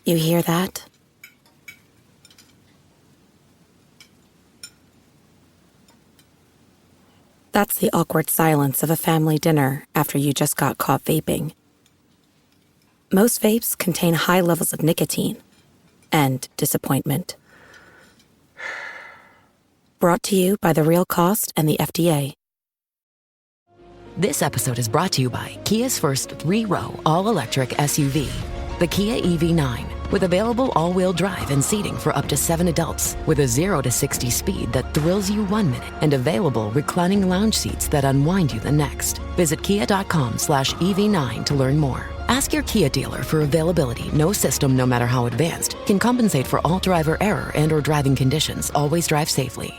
You hear that? That's the awkward silence of a family dinner after you just got caught vaping. Most vapes contain high levels of nicotine and disappointment. Brought to you by The Real Cost and the FDA. This episode is brought to you by Kia's first three-row all-electric SUV, the Kia EV9, with available all-wheel drive and seating for up to 7 adults, with a 0 to 60 speed that thrills you 1 minute, and available reclining lounge seats that unwind you the next. Visit kia.com/EV9 to learn more. Ask your Kia dealer for availability. No system, no matter how advanced, can compensate for all driver error and or driving conditions. Always drive safely.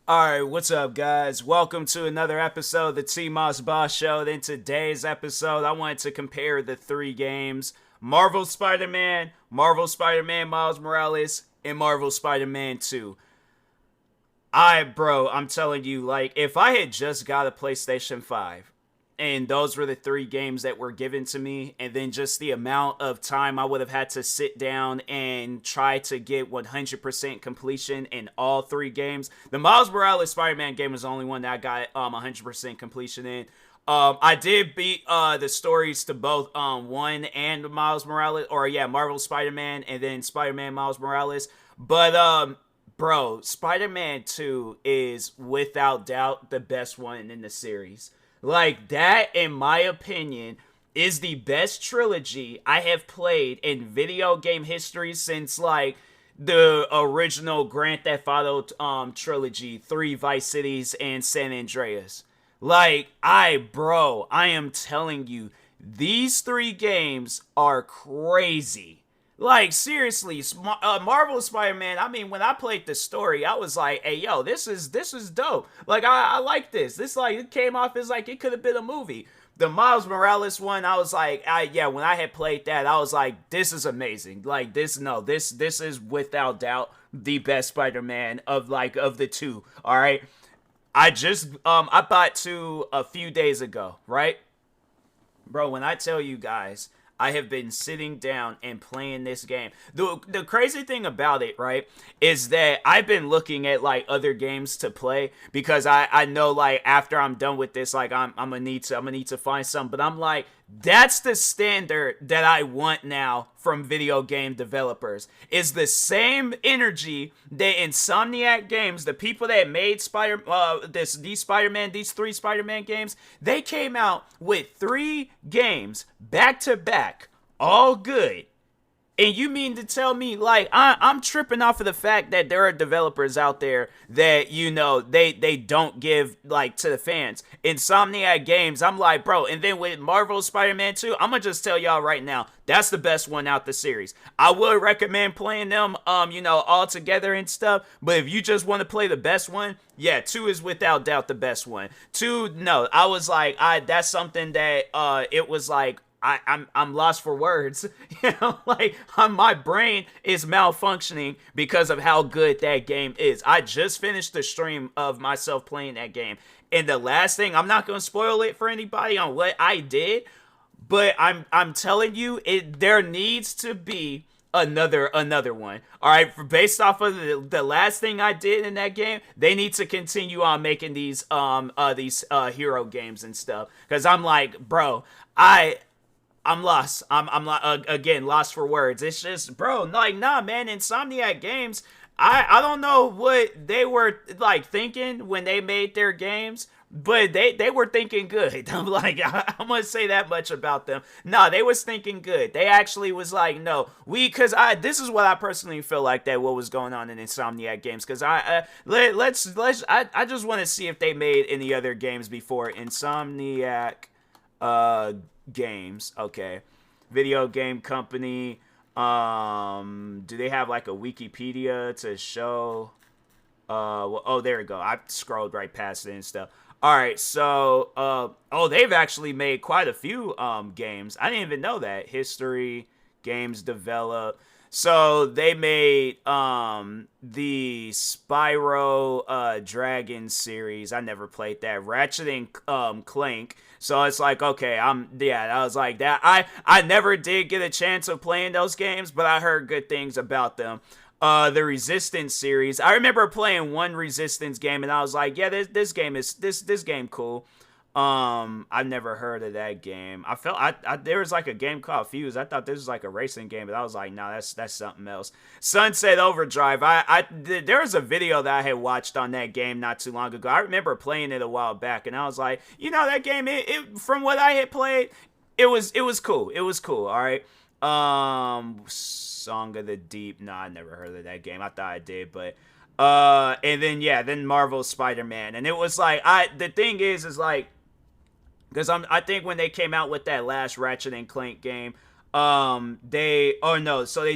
Alright, what's up, guys? Welcome to another episode of the TMossBoss Show. In today's episode, I wanted to compare the 3 games: Marvel Spider-Man, Marvel Spider-Man Miles Morales, and Marvel Spider-Man 2. I'm telling you, like, if I had just got a PlayStation 5, and those were the 3 games that were given to me, and then just the amount of time I would have had to sit down and try to get 100% completion in all 3 games. The Miles Morales Spider-Man game was the only one that I got 100% completion in. I did beat the stories to both 1 and Miles Morales, Marvel Spider-Man and then Spider-Man Miles Morales. But bro, Spider-Man 2 is without doubt the best one in the series. Like, that, in my opinion, is the best trilogy I have played in video game history since, like, the original Grand Theft Auto trilogy, 3 Vice Cities and San Andreas. Like, I am telling you, these 3 games are crazy. Like, seriously, Marvel Spider-Man, I mean, when I played the story, I was like, hey, yo, this is dope. Like, I like this. This, like, it came off as, like, it could have been a movie. The Miles Morales one, I was like, when I had played that, I was like, this is amazing. Like, this is without doubt the best Spider-Man of the 2, all right? I bought 2 a few days ago, right? Bro, when I tell you guys, I have been sitting down and playing this game. The crazy thing about it, right, is that I've been looking at, like, other games to play because I know, like, after I'm done with this, like, I'm gonna need to find some. But I'm like, that's the standard that I want now from video game developers. Is the same energy that Insomniac games, the people that made these 3 Spider-Man games, they came out with 3 games back to back, all good. And you mean to tell me, like, I'm tripping off of the fact that there are developers out there that, you know, they don't give, like, to the fans. Insomniac games, I'm like, bro, and then with Marvel Spider-Man 2, I'm gonna just tell y'all right now, that's the best one out the series. I would recommend playing them, all together and stuff, but if you just want to play the best one, yeah, 2 is without doubt the best one. 2, no, I was like, that's something that, it was like, I'm lost for words. Like, my brain is malfunctioning because of how good that game is. I just finished the stream of myself playing that game, and the last thing, I'm not gonna spoil it for anybody on what I did, but I'm telling you, there needs to be another one. All right, based off of the last thing I did in that game, they need to continue on making these hero games and stuff, because I'm like, bro, I'm lost. I'm again lost for words. It's just, bro, like, nah, man. Insomniac games, I don't know what they were, like, thinking when they made their games, but they were thinking good. I'm like, I'm gonna say that much about them. No, they was thinking good. They actually was like, no, this is what I personally feel like that what was going on in Insomniac games, because I just want to see if they made any other games before Insomniac games. Okay, video game company. Do they have, like, a Wikipedia to show? There we go. I scrolled right past it and stuff. All right, so they've actually made quite a few games. I didn't even know that. History, games developed. So they made the Spyro Dragon series. I never played that. Ratchet and Clank. So it's like, okay, I was like that. I never did get a chance of playing those games, but I heard good things about them. The Resistance series. I remember playing one Resistance game and I was like, yeah, this game cool. I've never heard of that game. I felt there was like a game called Fuse. I thought this was like a racing game, but I was like, nah, that's something else. Sunset Overdrive. There was a video that I had watched on that game not too long ago. I remember playing it a while back, and I was like, that game. It from what I had played, it was cool. It was cool. All right. Song of the Deep. No, I never heard of that game. I thought I did, but and then Marvel Spider-Man, and it was like the thing is like. Because I think when they came out with that last Ratchet and Clank game, so they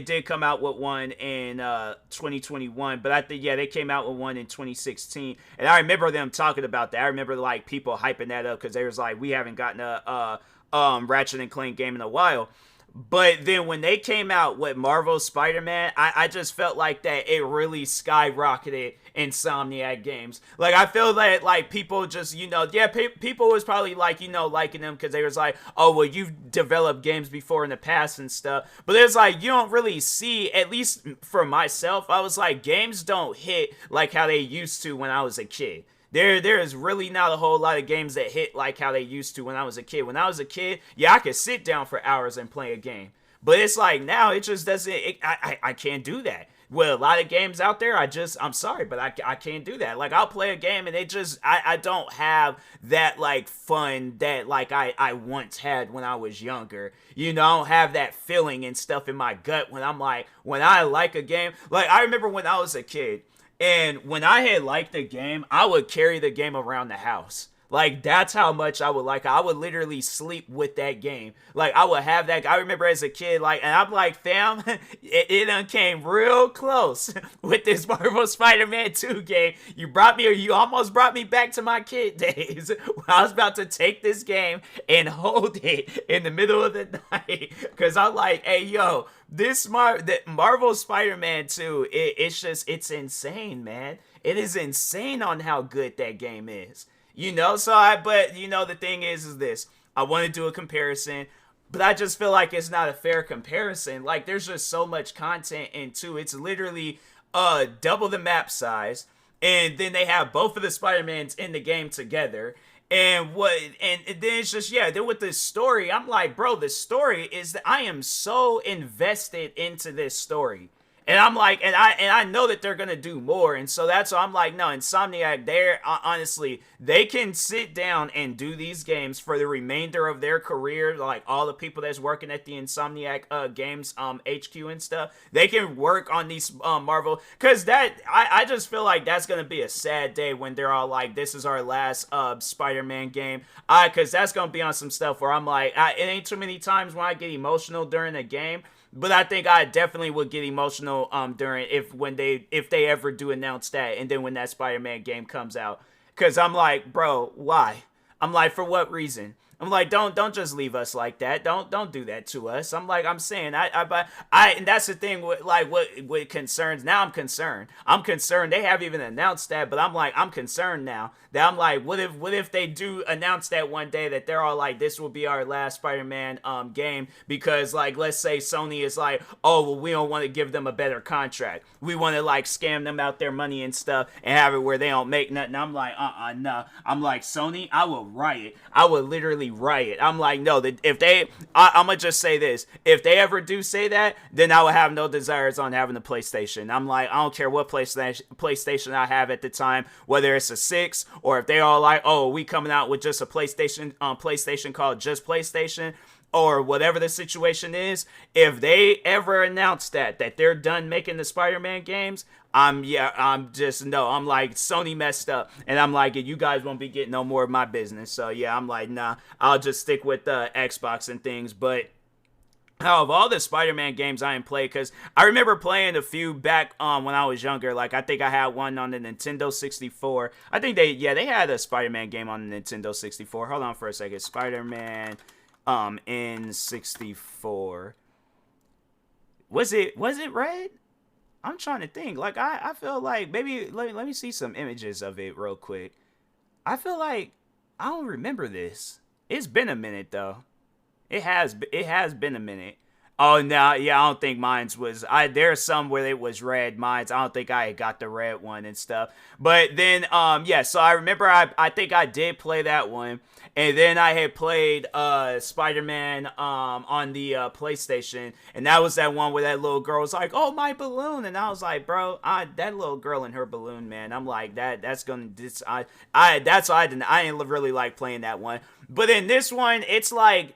did come out with one in 2021, but I think they came out with one in 2016, and I remember them talking about that. I remember like people hyping that up because they was like, we haven't gotten a Ratchet and Clank game in a while. But then when they came out with Marvel Spider-Man, I just felt like that it really skyrocketed Insomniac games. Like, I feel that, like, people just, people was probably, like, liking them because they was like, oh, well, you've developed games before in the past and stuff. But it's like, you don't really see, at least for myself, I was like, games don't hit like how they used to when I was a kid. There is really not a whole lot of games that hit like how they used to when I was a kid. When I was a kid, I could sit down for hours and play a game. But it's like now it just doesn't, I can't do that. With a lot of games out there, I'm sorry, but I can't do that. Like, I'll play a game and I don't have that, like, fun that, like, I once had when I was younger. I don't have that feeling and stuff in my gut when I like a game. Like, I remember when I was a kid. And when I had liked the game, I would carry the game around the house. Like, that's how much I would like it. I would literally sleep with that game. Like, I would have that. I remember as a kid, like, and I'm like, fam, it done came real close with this Marvel Spider-Man 2 game. You almost brought me back to my kid days when I was about to take this game and hold it in the middle of the night. Because I'm like, hey, yo, this Marvel Spider-Man 2, it's insane, man. It is insane on how good that game is. The thing is this. I want to do a comparison, but I just feel like it's not a fair comparison. Like, there's just so much content in 2. It's literally double the map size, and then they have both of the Spider-Mans in the game together. And then it's just, then with this story, I'm like, bro, the story is that I am so invested into this story. And I'm like, and I know that they're going to do more. And so that's why I'm like, no, Insomniac, honestly, they can sit down and do these games for the remainder of their career. Like, all the people that's working at the Insomniac games HQ and stuff, they can work on these Marvel. Because I just feel like that's going to be a sad day when they're all like, this is our last Spider-Man game. Because that's going to be on some stuff where I'm like, it ain't too many times when I get emotional during a game. But I think I definitely would get emotional during if they ever do announce that, and then when that Spider-Man game comes out, because I'm like, bro, why? I'm like, for what reason? I'm like, don't just leave us like that. Don't do that to us. I'm like, I'm saying, and that's the thing with like what concerns. Now I'm concerned. I'm concerned. They haven't even announced that, but I'm like, I'm concerned now. That I'm like, what if they do announce that one day that they're all like, this will be our last Spider-Man game because, like, let's say Sony is like, oh, well, we don't want to give them a better contract. We want to like scam them out their money and stuff and have it where they don't make nothing. I'm like, no. I'm like, Sony, I will riot. I will literally riot. I'm like, no, if I'm gonna just say this. If they ever do say that, then I will have no desires on having a PlayStation. I'm like, I don't care what PlayStation I have at the time, whether it's a 6 or if they all like, oh, we coming out with just a PlayStation called just PlayStation, or whatever the situation is. If they ever announce that they're done making the Spider-Man games, I'm like, Sony messed up, and I'm like, you guys won't be getting no more of my business. So yeah, I'm like, nah, I'll just stick with Xbox and things. But out of all the Spider-Man games I ain't played, because I remember playing a few back when I was younger. Like, I think I had one on the Nintendo 64. I think they had a Spider-Man game on the Nintendo 64. Hold on for a second. Spider-Man N64. Was it red? I'm trying to think. Like I feel like maybe let me see some images of it real quick. I feel like I don't remember this. It's been a minute though. It has been a minute. Oh no, yeah, I don't think mine's was. There's some where it was red. Mine's, I don't think I got the red one and stuff. But then yeah, so I remember I think I did play that one, and then I had played Spider-Man on the PlayStation, and that was that one where that little girl was like, "Oh, my balloon," and I was like, "Bro, that little girl and her balloon, man." I'm like, that's gonna this that's why I didn't really like playing that one. But in this one, it's like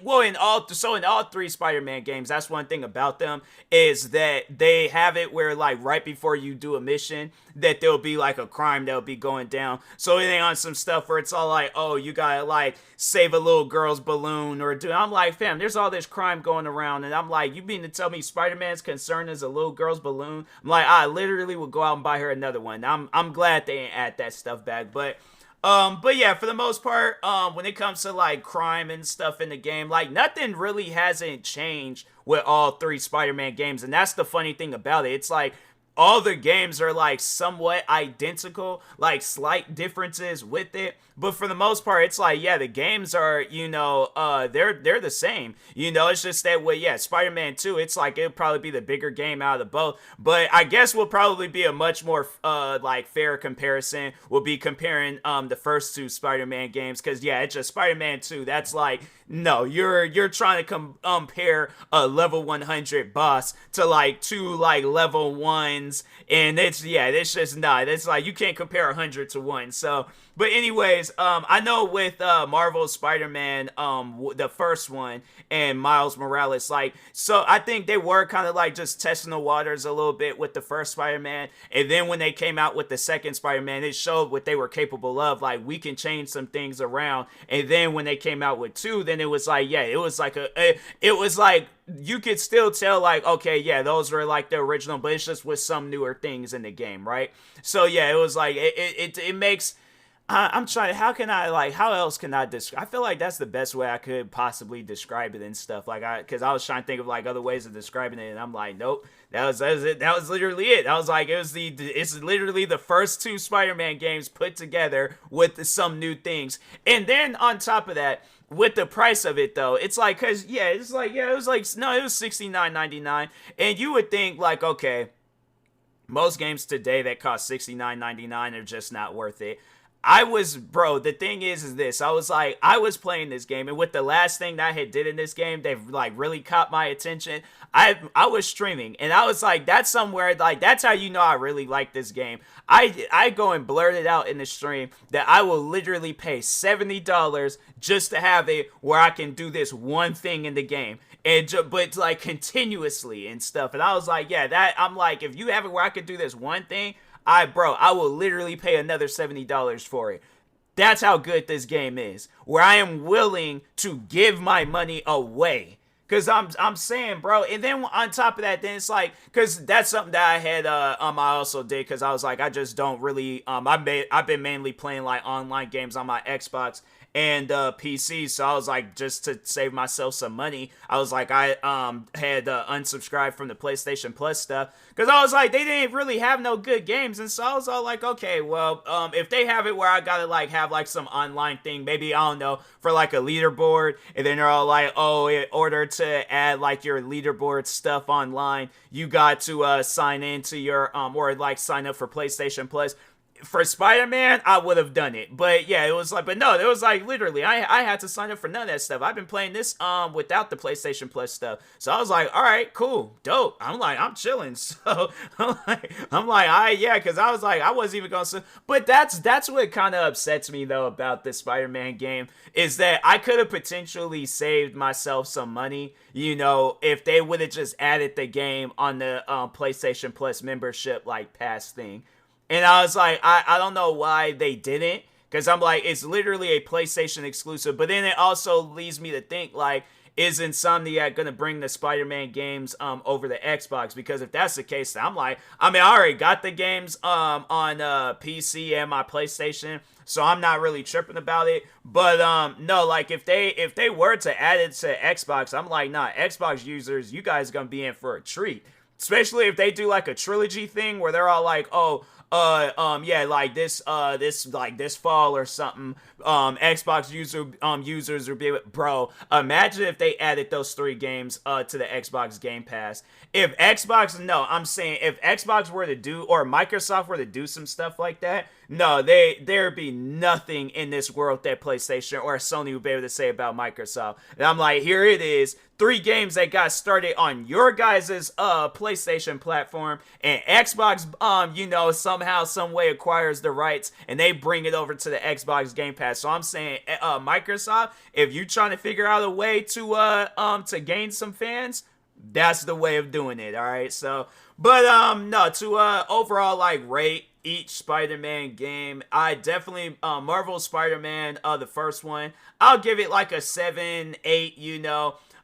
well, in all three Spider-Man games, that's one thing about them, is that they have it where, like, right before you do a mission, that there'll be like a crime that'll be going down. So it ain't on some stuff where it's all like, oh, you gotta like save a little girl's balloon or do. I'm like, fam, there's all this crime going around, and I'm like, you mean to tell me Spider-Man's concern is a little girl's balloon? I'm like, I literally would go out and buy her another one. I'm glad they ain't add that stuff back, but yeah, for the most part, when it comes to like crime and stuff in the game, like nothing really hasn't changed with all three Spider-Man games, and that's the funny thing about it. It's like all the games are like somewhat identical, like slight differences with it, but for the most part, it's like, yeah, the games are, they're the same. It's just that way. Yeah, Spider-Man 2, it's like it'll probably be the bigger game out of the both, but I guess will probably be a much more like fair comparison. We'll be comparing the first two Spider-Man games, because yeah, it's just Spider-Man 2. That's like, no, you're trying to compare a level 100 boss to like two like level 1s, and it's just not. It's like you can't compare 100 to 1. So, but anyways, I know with Marvel's Spider-Man, the first one, and Miles Morales, like, so I think they were kind of like just testing the waters a little bit with the first Spider-Man, and then when they came out with the second Spider-Man, it showed what they were capable of. Like, we can change some things around, and then when they came out with 2, then it was like, yeah, it was like it was like you could still tell, like, okay, yeah, those were like the original, but it's just with some newer things in the game, right? So yeah, it was like it makes. I'm trying. How else can I describe? I feel like that's the best way I could possibly describe it and stuff. Like, because I was trying to think of like other ways of describing it, and I'm like, nope, that was it. That was literally it. I was like, it's literally the first two Spider-Man games put together with some new things, and then on top of that, with the price of it though, it's like, it was $69.99, and you would think like, okay, most games today that cost $69.99 are just not worth it. The thing is this, I was playing this game, and with the last thing that I had did in this game, they've like really caught my attention. I was streaming, and I was like, that's somewhere, like, that's how you know I really like this game. I go and blurt it out in the stream that I will literally pay $70 just to have it where I can do this one thing in the game, but like continuously and stuff. And I was like, yeah, I'm like, if you have it where I can do this one thing, I will literally pay another $70 for it. That's how good this game is, where I am willing to give my money away. Because I'm saying, bro, and then on top of that, then it's like, because that's something that I had, I also did, because I was like, I just don't really, I've been mainly playing like online games on my Xbox and PC, so I was like, just to save myself some money, I was like, I had unsubscribed from the PlayStation Plus stuff, because I was like, they didn't really have no good games, and so I was all like, okay, well, if they have it where I gotta like have like some online thing, maybe, I don't know, for like a leaderboard, and then they're all like, oh, in order to add like your leaderboard stuff online, you got to sign into your, or like sign up for PlayStation Plus. For Spider-Man, I would have done it, but yeah, it was like, but no, it was like literally, I had to sign up for none of that stuff. I've been playing this without the PlayStation Plus stuff, so I was like, all right, cool, dope. I'm like, I'm chilling, so because I was like, I wasn't even gonna, but that's what kind of upsets me though about this Spider-Man game, is that I could have potentially saved myself some money, if they would have just added the game on the PlayStation Plus membership like pass thing. And I was like, I don't know why they didn't, because I'm like, it's literally a PlayStation exclusive. But then it also leads me to think, like, is Insomniac going to bring the Spider-Man games over the Xbox? Because if that's the case, I'm like, I mean, I already got the games on PC and my PlayStation, so I'm not really tripping about it. But no, like if they were to add it to Xbox, I'm like, nah, Xbox users, you guys gonna be in for a treat. Especially if they do like a trilogy thing where they're all like, oh, yeah, like this fall or something, Xbox users will be able, bro, imagine if they added those 3 games, to the Xbox Game Pass. If Xbox, no, I'm saying if Xbox were to do, or Microsoft were to do some stuff like that, no, there'd be nothing in this world that PlayStation or Sony would be able to say about Microsoft. And I'm like, here it is, 3 games that got started on your guys' PlayStation platform, and Xbox, somehow, some way acquires the rights, and they bring it over to the Xbox Game Pass. So I'm saying, Microsoft, if you're trying to figure out a way to gain some fans, that's the way of doing it. All right. So, but no, to overall like rate each Spider-Man game, I definitely Marvel Spider-Man, the first one, I'll give it like a 7, 8.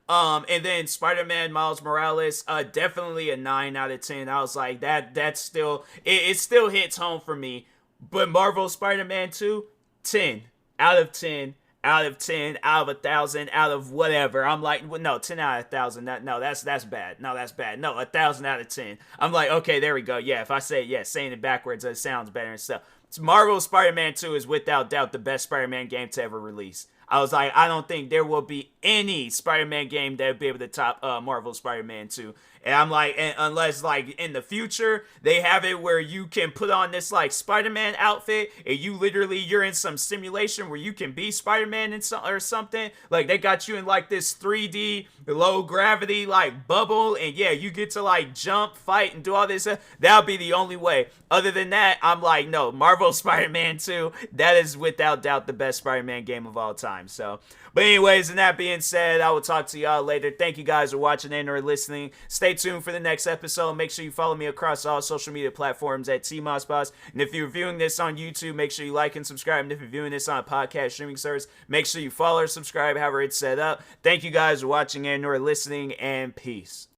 And then Spider-Man Miles Morales, definitely a 9 out of 10. I was like, that's still, it still hits home for me. But Marvel Spider-Man 2, 10 out of 10. Out of 10, out of 1,000, out of whatever. I'm like, well, no, 10 out of 1,000. No, that's bad. No, that's bad. No, 1,000 out of 10. I'm like, okay, there we go. Yeah, if I say, yeah, saying it backwards, it sounds better and stuff. Marvel Spider-Man 2 is without doubt the best Spider-Man game to ever release. I was like, I don't think there will be any Spider-Man game that would be able to top Marvel Spider-Man 2. And I'm like, unless like in the future they have it where you can put on this like Spider-Man outfit and you're in some simulation where you can be Spider-Man or something. Like they got you in like this 3D low gravity like bubble, and yeah, you get to like jump, fight, and do all this. That'll be the only way. Other than that, I'm like, no, Marvel Spider-Man 2, that is without doubt the best Spider-Man game of all time. So, but anyways, and that being said, I will talk to y'all later. Thank you guys for watching and or listening. Stay tuned for the next episode. Make sure you follow me across all social media platforms at TMossBoss. And if you're viewing this on YouTube, make sure you like and subscribe. And if you're viewing this on a podcast streaming service, make sure you follow or subscribe, however it's set up. Thank you guys for watching and or listening, and peace.